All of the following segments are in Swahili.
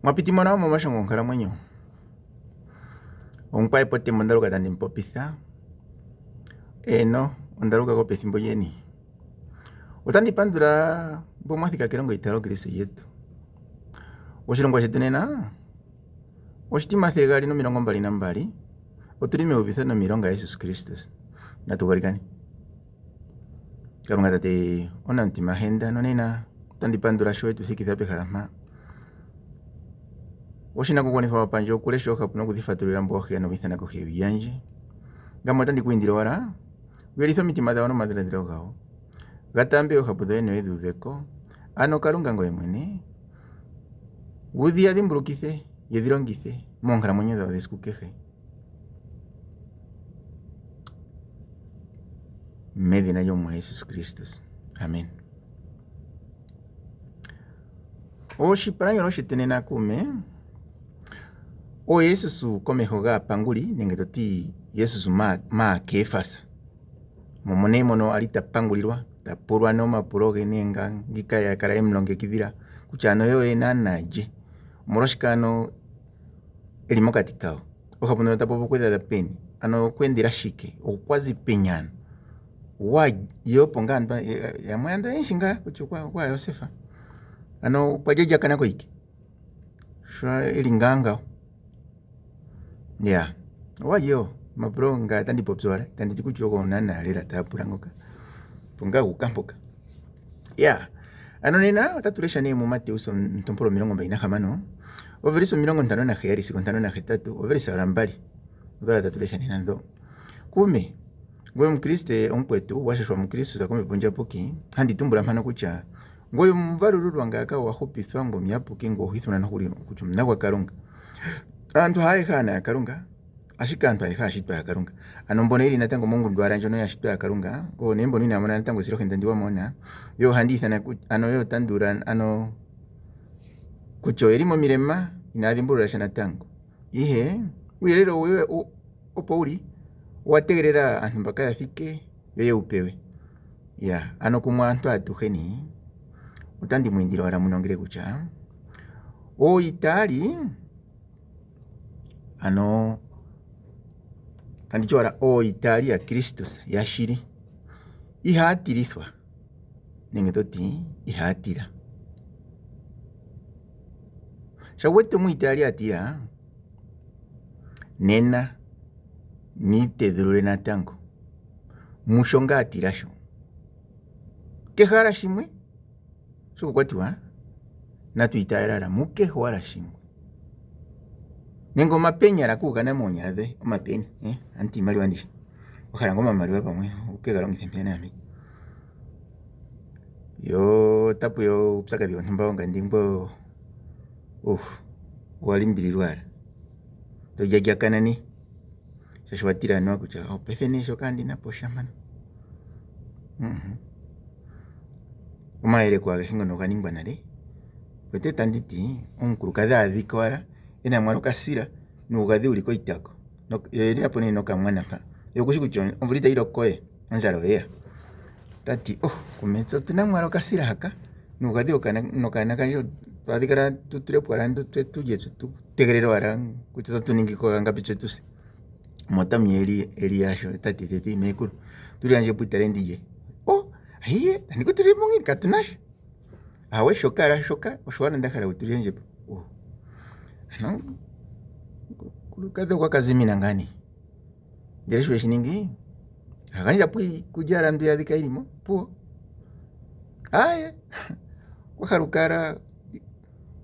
Mwapiti mona mo mashongo onkalamwenyo. Onkwaye pote mondaluka tandi mpopitha. Eno ondaluka ko pethimbo lyeni. Otandi pandula mbo mwathika kelongo italo Kristo yetu. Oshilongo shetu nena oshiti 222 otuli meuvitho nomilonga Yesus Kristus. Natugalikani. Kalunga tate ona ntima henda nonena tandi pandula sho etuthikitha pehala mpa. Oshinakugwanithwa wapandje okule sho kapuna okudhifatulila mbo ohia novithana kohi yevi yandje. Ngamo tandi kuindile wala uyelitha omitima dhawo nomadhiladhilo gawo. Gatambe ohapu dhoye noye dhuveko. Ano Kalunga ngoye mwene wudhiadhimbulukithe yedhilongithe moonkalamwenyo dhawo dhesiku kehe. Medhina lyomuwa Yesus Kristus. Amen. Oshipalanyolo shetu nena kuume o Yesus komeho gaapanguli nenge toti Yesus maa Kefasa. Momone mono ali tapangulilwa, tapulwa nomapulo ge nenga ngika yakala emulongekidhila kutya ano yo ena nalye. Omolwashika ano eli mokati kawo. Ohapu no tapopo kwedha peni. Ano kwendela shike, okwazi penyano. Yopo nga antu yamwe antu enshinga kutya kwa Yosefa. Ano pajeja kana ko iki. Shwa eli nganga. Ya. Yo mapro nga tandi popswara, tandi tikucho ko nana lela tapula ngoka. Punga ukampoka. Ya. Ano nena tatulesha ne mu Mateus ntompolo 26. Overiso 57 siku 53 overisa rambali. Odala tatulesha nena ndo. Kume ngoyo mkriste onkwetu washashwa mkristo zakome ponja poki handi tumbula mpano kutya ngoyo mvalululwa ngaka wahupithwa ngo myapuki ngo hithuna nokuli kutya mnagwa Kalunga. Antu haye kana ya Kalunga ashika antu haye hashitwa ya Kalunga. Ano mbona ili natango Mungu ndwara njono ya shitwa ya Kalunga o nembo nini amona natango siro henda ndiwa mona yo handitha na ano yo tandura ano kucho elimo milema inadhimbulula shana tango ihe uyelero wewe opo uli wategerera antu mbaka yathike yoye upewe. Ya ano kumwa antu atuheni utandi mwindilo wala munongele kutya o Itali ano kandicho wala o Itali ya Kristus ya shiri ihatilithwa nenge toti ihatila shawete mu Itali atila nena nitedhulule natango mushonga atilasho kehala shimwe shuko kwatiwa natuitayala mukeho wala shimwe nengo mapenya la kugana monyala dhe omapenya anti mali wandisha okhala ngoma mali wa pamwe ukegalongithe mpena yami yo tapu yo upsakadhi ontumba onga ndimbo walimbililwala to jajakana ni shashwatira no kutya opefene sho kandi na poshamana omaele kwa hingo no ganingwa nale wete tanditi onkuluka adhika wala ena mwalo kasira nugadhi uliko itako no yeli apo ni no kamwana pa yokushi kutyo omvulita ilokoye onjalo yeya tati kumetso tuna mwalo kasira haka nugadhi okana kanjo twadhikara tutule pwala ndo tuje tutegerero wala kutyo tuningi ko ngapi twetuse motami eli yasho tati tete mekuru tuli anje putale ndiye hiye ndiko tuli mongi katunash awe shoka oshwana ndakhala utuli anje no kulukadho kwa kazimina ngani ndeleshwe shiningi akanja kujara ndu yadhika ilimo po aye wakarukara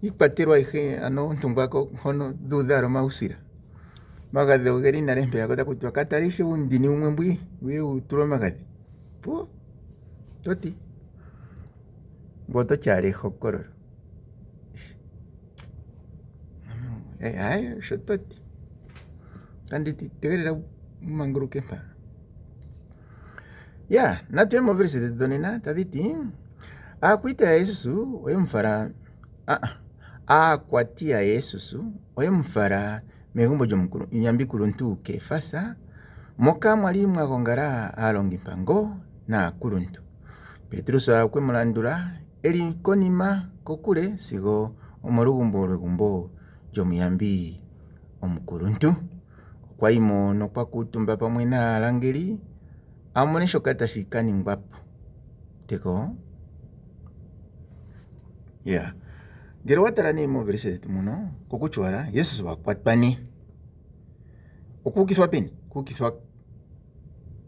ikpaterwa ihe ano ntumbako hono dudaro mausira magadhe ogeri nalempe yakota kutwa katarishe undini umwe mbwi we utulo magadhe po toti boto chale hokororo ayo shototi tanditi tegerera manguruke pa ya natwe moverse de donena taditi akwita Yesusu oyo mfara akwatia Yesusu oyo mfara mehumbo jomukuru inyambi kuruntu Kefasa moka mwali mwagongara alongi mpango na kuruntu Petrusa kwe mulandula eli konima kokule sigo omolugumbo lyomuyambi omukuluntu. Okwayimo nokwakuutumba pamwe naalangeli amone shoka tashi ka ningwapo. Teko ngele watala nee mooverse dhetu muno kokutya wala Jesus wakwatwa nee. Okuukithwa peni? Okuukithwa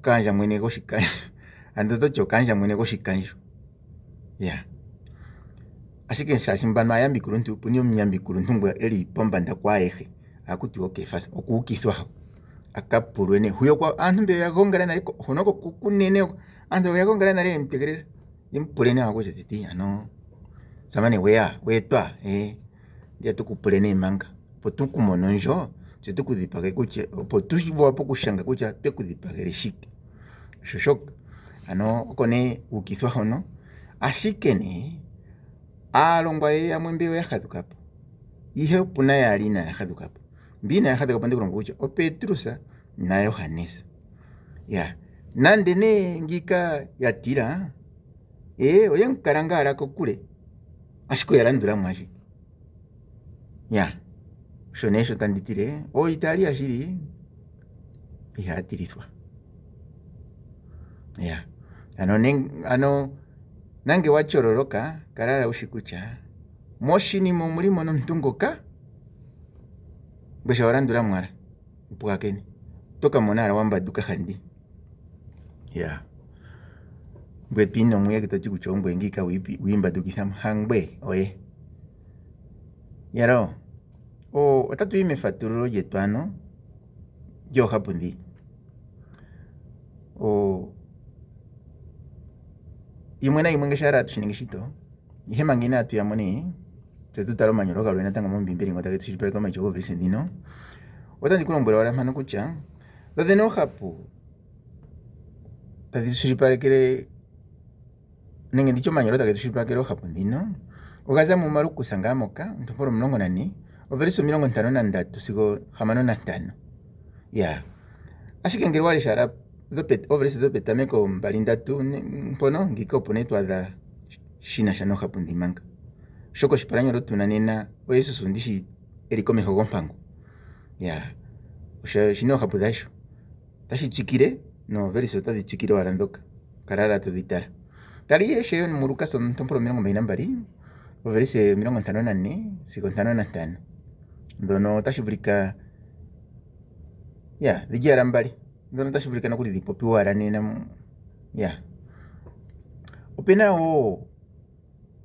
kaandja mwene goshikandjo. Ando toti okaandja mwene goshikandjo. Ashike shaashi mbano aayambi kuluntu, opuna omuyambi kuluntu ngwe eli pombanda kwaayehe, hakutiwa Kefas. Okuukithwa aka pulwe nee. Huyo aantu mbe ya gongala nale hono kunene aantu ya gongala nale yemtegelela. Yempule nee wakutya titi ano samane weetwa ndiya tukupule nee manga. Opo tukumono ndjo, tse tukudhipage kutya opo tuwape okushanga kutya twekudhipagele shike. Shoshoka ano oko nee uukithwa hono. Ashike nee aalongwa yamwe mbe oya hadhukapo. Ihe opuna yaali inaya hadhukapo. Mbi inaya hadhukapo ndikulonga kutya o Petrus na Yohannes. Nande nee ngika yatila oyemukala ngaala kokule. Ashike yalandula mwashi. Sho nee sho tanditile Italia shili ihaa tilithwa. Ano nange wachololoka kalala ushi kutya moshinima omulimo nomuntu ngoka ngwe sha walandula mwala upuka kene toka mona ala wambaduka handi. Mbwe pino mwiye kitoti kutya ombwe ngika wiimbadukitha hangwe oye. Otatu yi mefatululo lyetu ano lyoohapundi. Yimwe na yimwe ngeshala tushiningi shito. Ihe manga inatu yamone tse tutala omanyolo galwe natango mombimbeli ngo tage tushilipaleke omaityo goverse ndino. Otandi kulombwela wala mpano kutya dhodhene oohapu tadhi tushilipalekele nenge ndicho omanyolo tage tushilipalekele oohapu ndino ogaza mu Malukusa ngaa moka ntompolo 14 overse 53 sigo 55. Ashike ngele wali shala overse dhopetameko 2-3 mpono ngika opo nee twaadha shina sha noohapu ndimanga. Shoko shipalanyolo tuna nena o Jesus ndishi eli komeho gompango. Shina oohapu dhasho tashi tsikile no verse otadhi tsikile wala ndoka kalala tudhitala. Tali yeshe mu Lukas 22 overse 54 sigo 55. Ndono tashi vulika dhijala mbali. Ndono tashi vulika nokuli dhipopi wala nena opena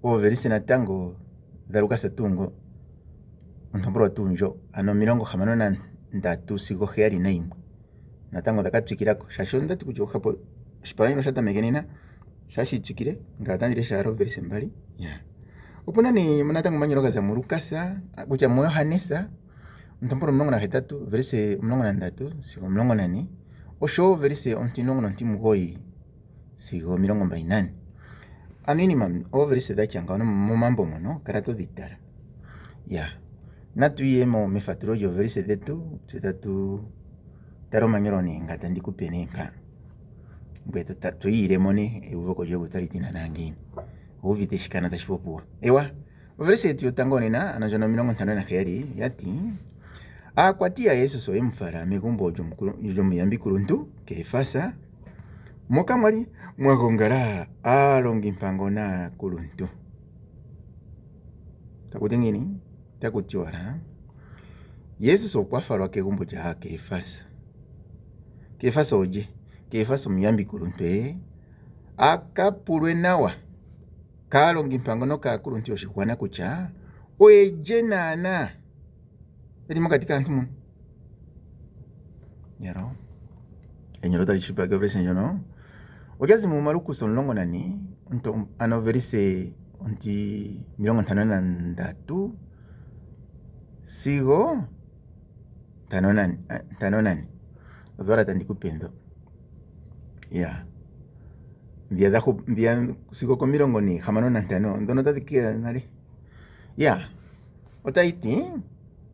verse natango dha Lukas tungo ontompolo tunjo ano 63 sigo 71 natango daka tsikilako shasho ndati kutya ohapo shipalanyolo shatameke nena shashi tsikile ngatandile shalo verse mbali. Opuna nee natango omanyolo gaza mu Lukas kutya mu Yohannes ontompolo 18 verse 13 sigo 14 osho verse 19 sigo 24. Ano inima verse dhatyanga ono momambo mono kala tudhitala. Natuyemo mefatulo lyo verse dhetu tse tatu tala omanyolo nee ngata ndikupe nee mpa. Mbwe tuyilemo nee euvoko lyogu talitina nangini. Uvite shikana tashi popuwa. Verse yetu yotango nena ano ndjono 57 yati aakwati ya Jesus oyemufala megumbo lyomuyambi kuluntu Kefasa moka mwali mwagongala aalongi mpango na kuluntu. Takuti ngini? Takuti wala Jesus okwafalwa kegumbo lya Kefasa. Kefasa oje? Kefasa omuyambi kuluntu akapulwe nawa kaalongi mpango no kaakuluntu yoshigwana kutya oye naana eli mokati kaantu muno. Enyolo tali shipake verse ndjono ojazi mu Malukus 14 ano verse 53 sigo 58 odhora tandikupendo. Mbia sigo ko 55 ndono tadhikia nale. Otaiti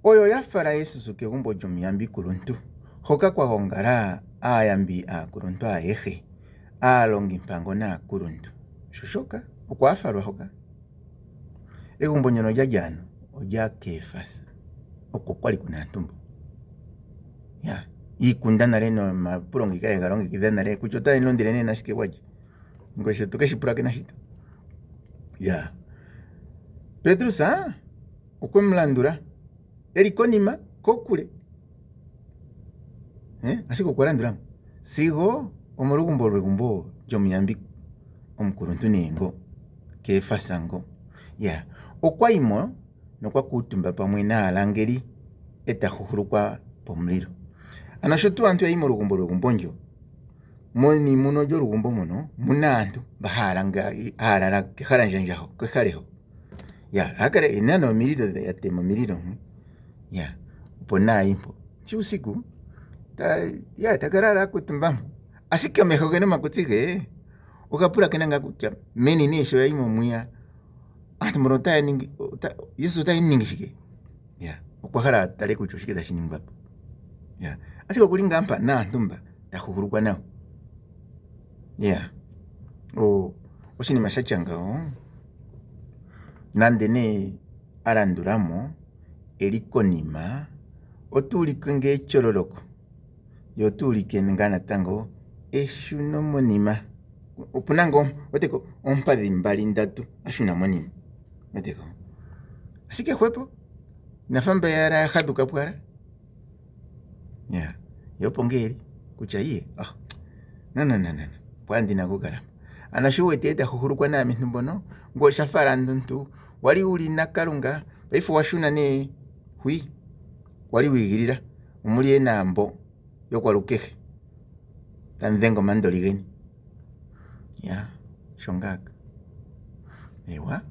oyo yafala Jesus kegumbo lyomuyambi kuluntu hoka kwagongala aayambi aakuluntu ayehe aalongi mpango naakuluntu. Shoshoka okwafalwa hoka egumbo nyono lyalyano oja kefasa oko kwali kuna ntumbo ya ikunda nale no mapulongika egalongekidha nale kutya otanilondele nee nashike waje ngweshe tukeshipulake nashito ya Petrus okwemulandula eli konima kokule ashike okwalandulamo sigo omolugumbo lwegumbo lyomuyambi omukuluntu nengo kefasa ngo ya okwayimo nokwakuutumba pamwe naalangeli etahuhulukwa pomulilo ano sho tu aantu yayi molugumbo lwegumbo ndyo moni muno lyolugumbo muno muna aantu bahalala kehala ndjanjaho kehaleho ya hakala enano omililo yatema omililo ya opo naayimpo shi usiku takalala akutumbamo ashike omeho gene makutsi ge okapulakena nga kutya meni nesho yayimo mwiya aantu mbono Yesu otaya ningi shike ya okwahala atale kutya oshike tashi ningwapo ya ashike okuli ngampa naantu mba tahuhulukwa nawo ya oshinima shatya ngawo nande ne alandulamo eli konima otuulike nge echololoko yo otuulike nga natango eshuno monima opuna ngo oteko ompadhi mbali ndatu ashuna monima oteko ashike hwepo nafamba yara haduka pwara ya yopo ngeli kutya iye no pwandina kukalama anasho wete etahuhulukwa naamintu mbono ngo shafala nduntu wali uli nakalunga paife washuna ne hwi wali wigilila omuli enambo yokwalukehe tandhenga mandoli geni ya shongaka ewa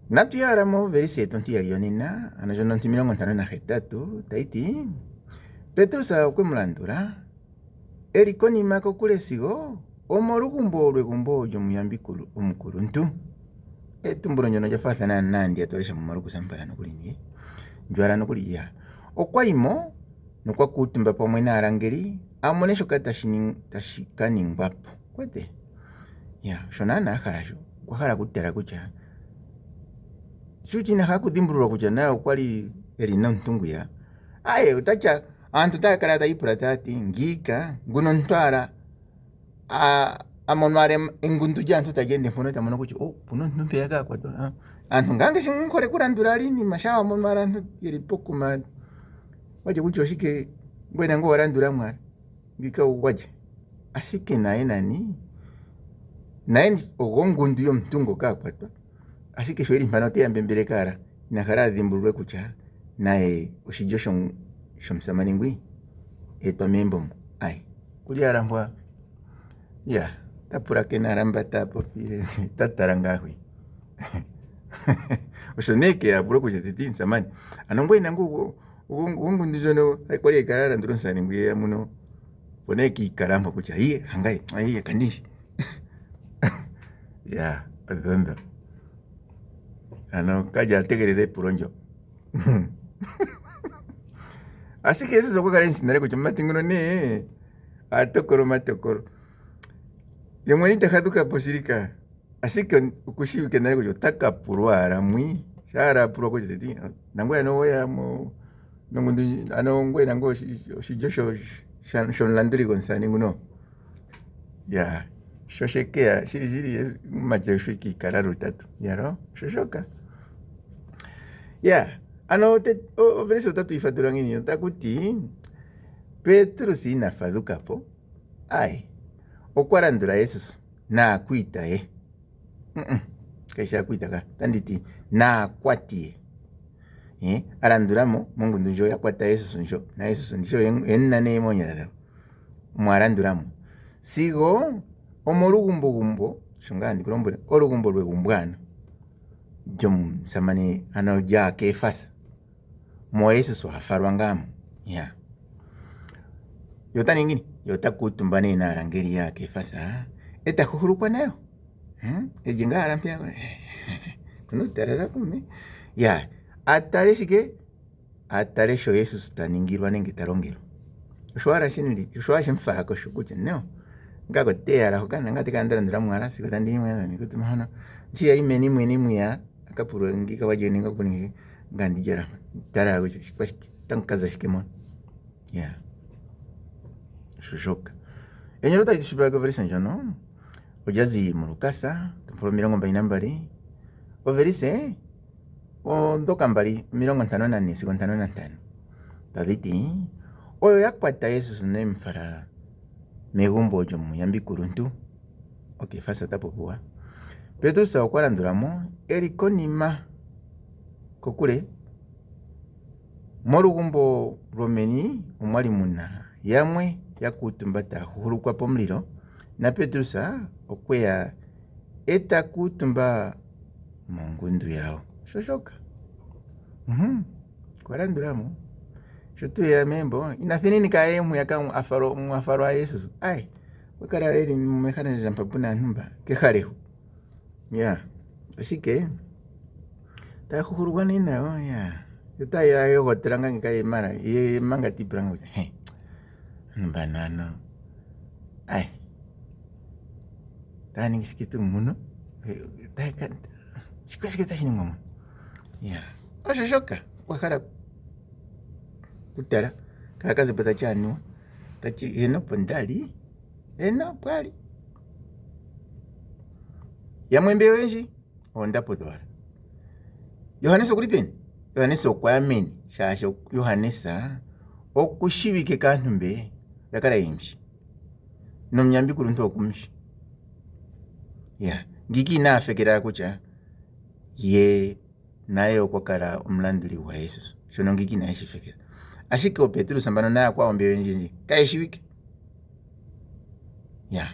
natuyalamo verisi yetu ntiyaliyo nena ano ndjono 58 taiti Petrus okwemulandula eli konima kokule sigo omolugumbo lwegumbo lyomuyambikulu omukuluntu etumbulo ndjono lyafathana nandi atolesha mumaluku sampala nokuli njwala nokuli ya okwayimo nokwakuutumba pamwe naalangeli amone shoka tashi kaningwapo kwete ya shonana ahalasho kwahala kutala kutya shuti naha kudhimbululwa kutya naye okwali eli nontungwiya aye utatya aantu takala tayipula tati ngika nguno ntwala amono ale engundu lyaantu talyende mpono tamono kutya puno omuntu mpeya kakwatwa aantu ngange shimuhole kulandula alinima shaa wamono ala aantu yeli pokuma waje kutya oshike ngwena ngo walandula mwala ngika waje ashike naye nani naye ogo ngundu yomuntu ngo kakwatwa ashike sho eli mpano oteyambembele kala inakala adhimbululwe kutya naye oshilyo shomusamani ngwi etwa membomo ai kuli alambwa ya tapulake nalamba tapopile tatala ngahwi osho neke yapula kutya titi nsamani ano ngwena ngo ngundu ndjono kwali ekala alandula omusani ngwiya muno pona ekiikalampo kutya iye hangaye iye kandishi ya adhonda ano kaja ategelele epulo ndyo asike eso sokwakala nshinale kutya matinguno ne matokolo yemweni tahadukapo shilika asike okushiwike nale kutya otakapulwa ala mwi shaala apulwa kutya teti nangwena nowoyamo nongundu ano ngwena ngo oshilyo shomulanduli gomusani nguno ya shoshekeya shili maje shikikala lutatu yalo shoshoka ya ano verisi otatu ifatulwa ngini otakuti Petrus inafadhukapo ai okwalandula Yesu naakwita ye kaisha akwita ka tanditi naakwatiye alandulamo mongundu ndjo yakwata Yesu nsho na Yesu ndisho ennane monyala dhawo mwalandulamo sigo omolugumbo shonga ndikulombole olugumbo lwegumbwano lyomusamani ano lya kefasa mo Yesu afalwa ngamo ya yotani ngini yotakuutumba ne naalangeli ya kefasa etahuhulukwa nayo ejinga alampya kuno talala kume ya atale shike atale sho Yesu taningirwa nenge talongelwa oshwara shinili oshwara shimfalako shokutya no ngako teara hokana ngati kandara ndira mwara siko tandi mwana nikuti mahana tia imeni mweni ya akapuro ngika waje ninga kuni ngandi jara tara ucho tankaza shikemon yeah shushoka enyero ta tishibaga verisa njano ojazi mulukasa temporo mirongo mbaina mbali overise ondoka mbali mirongo 54 siko 55 taditi oyo yakwata Yesu nemfara megumbo jomu yambi kuruntu okay fasa tapopuwa Petro sa okwaranduramo erikonima kokule morugumbo romeni omwali muna yamwe yakutumbata hulukwa pomuliro na Petro sa okweya eta kutumba mongundu yao shoshoka kwaranduramo shotu ya membo inathinini kae muyaka afaro a Yesu ai wakara reri mekana jampapuna numba kekhareho ya asike ta khukhurwa nina ya ta ya yo tranga ngai mara ye manga tipranga he banano ai ta ni skitu muno ta kan shikashika ta shini mama ya shoshoka wakara kutara kakazi pata chanu tachi eno pandali eno pali ya mwembe wenji ondapo dwara Yohanesa kulipeni Yohanesa okwameni shasho Yohanesa okushibike kantumbe yakara imshi nomnyambi kuruntu okumshi ya ngiki na afekera kucha ye naye okwakara omlanduli wa Yesu shono ngiki na shifekera ashike o Petro sambano na kwa ombe wenji kaishibike ya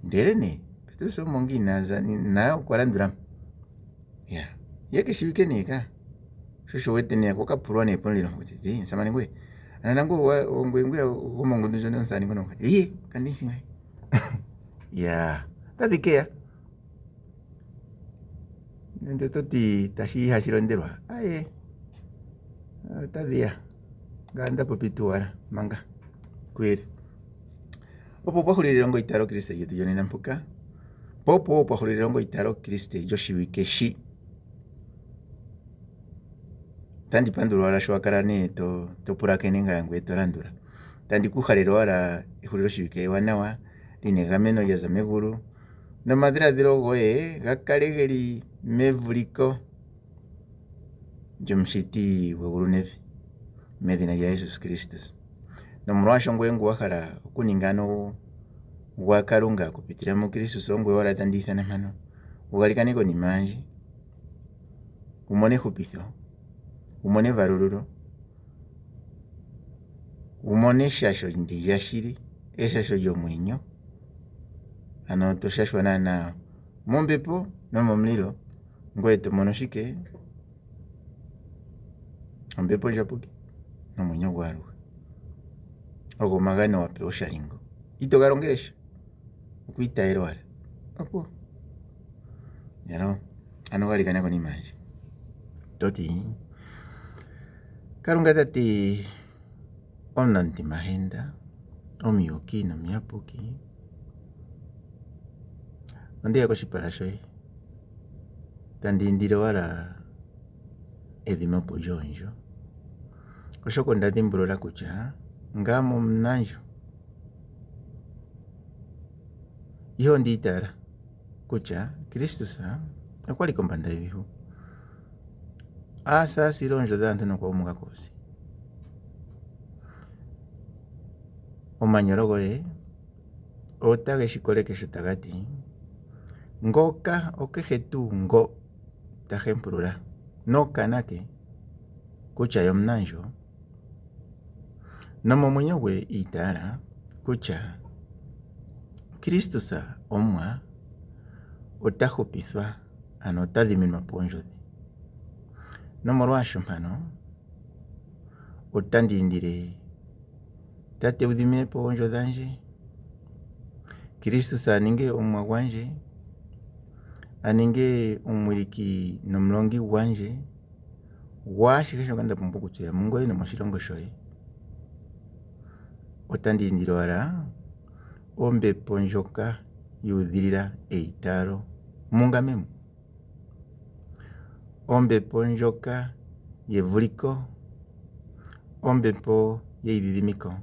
nderene Petro so mongi naza na kwarandura ya yeke shibike nika shosho wete ne kwa kapurwa ne ponliro kuti samani ngwe anango ngwe umongo ndujo nsani ngono kandishi ya tadikea nende toti tashi hashironderwa aye tadia ganda popituara manga kweli opo pahulilongo itaro Kriste yetu yoni nampuka popo pahulilongo itaro Kriste joshiwikeshi tandi panduro ara shwakarane to purakenenga ngwe torandura tandi kuharero ara ihuliro shiwike wanawa linegameno yaza meguru no madra dirogoe gakalegeri mevuliko jomshiti wegurunevi medina ya Jesus Kristus no mrwasho ngwengu wakara kuningano wakarunga kupitira mu Kristus ongwe wala tanditha na mano ugalikaniko ni manji umone hupitho umone varururo umone shasho ndi yashiri eshasho yomwenyo ano toshashwa na mombepo no momliro ngwete monoshike ombepo japuki no mwenyo gwaru ogo magano wape osharingo itogarongeresha ukuitaero ara apo yaro ano galikana koni manje toti karunga tati onanti mahenda omiyuki no miapuki onde yako shiparashoy tandindiro wara edimo pojonjo oshoko ndadimbulula kucha ngamo mnanjo iyo nditara kucha Kristo sa akwali kombanda ibihu asa sironjo dantu no kwa umuga kosi omanyorogoe otage shikoleke shotagati ngoka okejetu ngo tajempurura no kanake kucha yomnanjo no momwenyo gwe itara kucha Kristo sa omwa otajupithwa ano otadhiminwa ponjodhi no molwasho mpano otandindire tate udhimine ponjo dhanje Kristo sa aninge omwa gwanje aninge omwiliki nomulongi gwanje gwashikesho kanda pumbu kuchera mungoyi no moshilongo shoye otandindire wala ombepo ndjoka yuudhilila eitalo mungamemo, ombepo ndjoka yevuliko, ombepo yeidhidhimiko.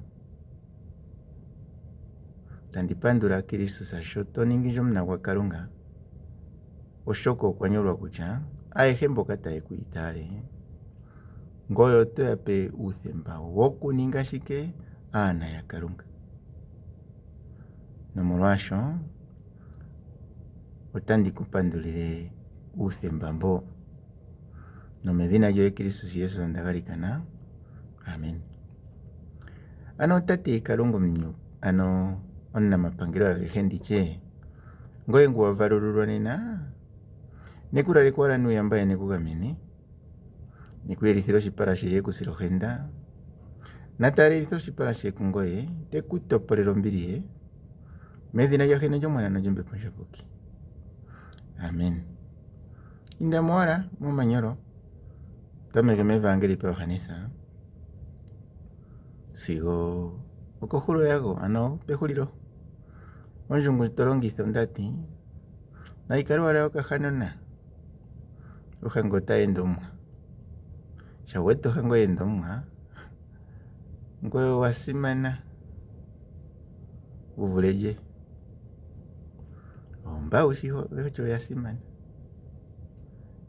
Tandi pandula Kristus sho to ningi omuna gwa Kalunga, oshoka okwa nyolwa kutya ayehe mboka taye ku itale ngoye oto yape uuthemba wokuninga shike? Aana ya Kalunga. Nomolwaasho otandi ku pandulile uuthemba mbo, nomedhina lyoye Kristus Yesu ndagalikana, amen. Ano tate Kalunga omunamapangelo agehe nditye, ngoye ngu wavalululwa nena, nekulaleka wala nuuyamba nekugamene, nekuyelithila oshipala she yekusila ohenda, nataalelitha oshipala she kungoye, teku topolela ombili ye, medhina lyahena lyomwana nolyombepo ndjopoki, amen. Indamo wala momanyolo, tameke mevangeli payohanesa sigo okohulo yago, ano pehulilo. Ondjungu tolongitha ondati nayikale wala yokahanona, ohango otayi ende omwa. Shawete ohango ye ende omwa, ngoye owasimana wuvule lye. Omba wushi kutya oya simana.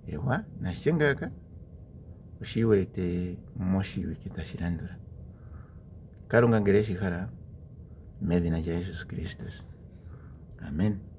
Ewa, nashe ngaaka oshiwete moshiwike tashi landula. Kalunga ngele eshi hala, medhina lya Jesus Kristus. Amen.